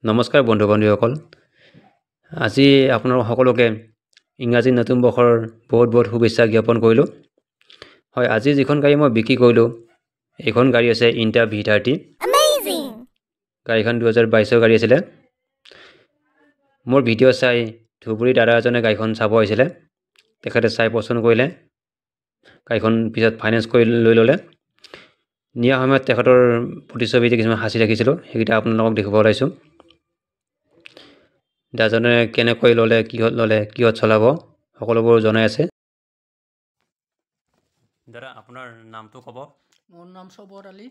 নমস্কাৰ বন্ধু-বান্ধৱীসকল। আজি আপোনালোক সকলোকে ইংৰাজী নতুন বৰ্ষৰ বহুত বহুত শুভেচ্ছা জ্ঞাপন কৰিলোঁ। হয়, আজি যিখন গাড়ী মই বিক্ৰী কৰিলোঁ, এইখন গাড়ী আছে ইণ্টা V30। গাড়ীখন 2022 গাড়ী আছিলে। মোৰ ভিডিঅ' চাই ধুবুৰী দাদা এজনে গাড়ীখন চাব আহিছিলে। তেখেতে চাই পচন্দ কৰিলে। গাড়ীখন পিছত ফাইনেন্স কৰি লৈ ল'লে। নিয়া সময়ত তেখেতৰ প্ৰতিচ্ছবিতে কিছুমান হাঁচি ৰাখিছিলোঁ, সেইকেইটা আপোনালোকক দেখুৱাব ওলাইছোঁ। দাদাজনে কেনেকৈ ল'লে, কিহত চলাব, সকলোবোৰ জনাই আছে। দাদা, আপোনাৰ নামটো ক'ব। মোৰ নাম চবৰ আলী।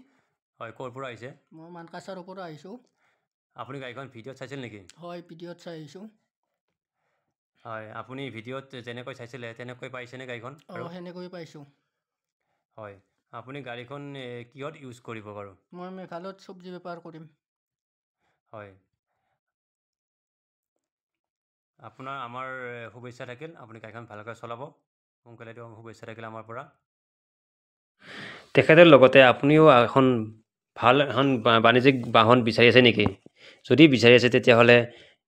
হয়, ক'ৰ পৰা আহিছে? মই মানকাছাৰৰ পৰা আহিছোঁ। আপুনি গাড়ীখন ভিডিঅ'ত চাইছিল নেকি? হয়, ভিডিঅ'ত চাই আহিছোঁ। হয়, আপুনি ভিডিঅ'ত যেনেকৈ চাইছিলে তেনেকৈ পাইছেনে গাড়ীখন? সেনেকৈ পাইছোঁ। হয়, আপুনি গাড়ীখন কিহত ইউজ কৰিব বাৰু? মই মেঘালয়ত চব্জি বেপাৰ কৰিম। হয়, আপোনাৰ আমাৰ শুভেচ্ছা থাকিল। আপুনি গাড়ীখন ভালকৈ চলাব। সোনকালে দিয়ক, শুভেচ্ছা থাকিল আমাৰ পৰা। তেখেতৰ লগতে আপুনিও এখন বাণিজ্যিক বাহন বিচাৰি আছে নেকি? যদি বিচাৰি আছে তেতিয়াহ'লে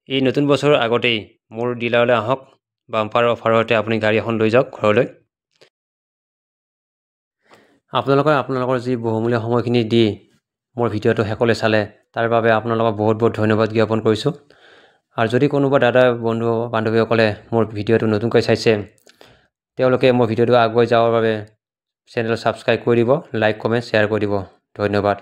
এই নতুন বছৰৰ আগতেই মোৰ ডিলাৰলৈ আহক। বাম্পাৰ অফাৰৰ সৈতে আপুনি গাড়ী এখন লৈ যাওক ঘৰলৈ। আপোনালোকৰ যি বহুমূলীয়া সময়খিনি দি মোৰ ভিডিঅ'টো শেষলৈ চালে, তাৰ বাবে আপোনালোকক বহুত বহুত ধন্যবাদ জ্ঞাপন কৰিছোঁ। আৰু যদি কোনোবা দাদা বন্ধু বান্ধৱীসকলে মোৰ ভিডিঅ'টো নতুনকৈ চাইছে, তেওঁলোকে মোৰ ভিডিঅ'টো আগুৱাই যাবৰ বাবে চেনেল ছাবস্ক্ৰাইব কৰি দিব, লাইক কমেণ্ট শ্বেয়াৰ কৰি দিব। ধন্যবাদ।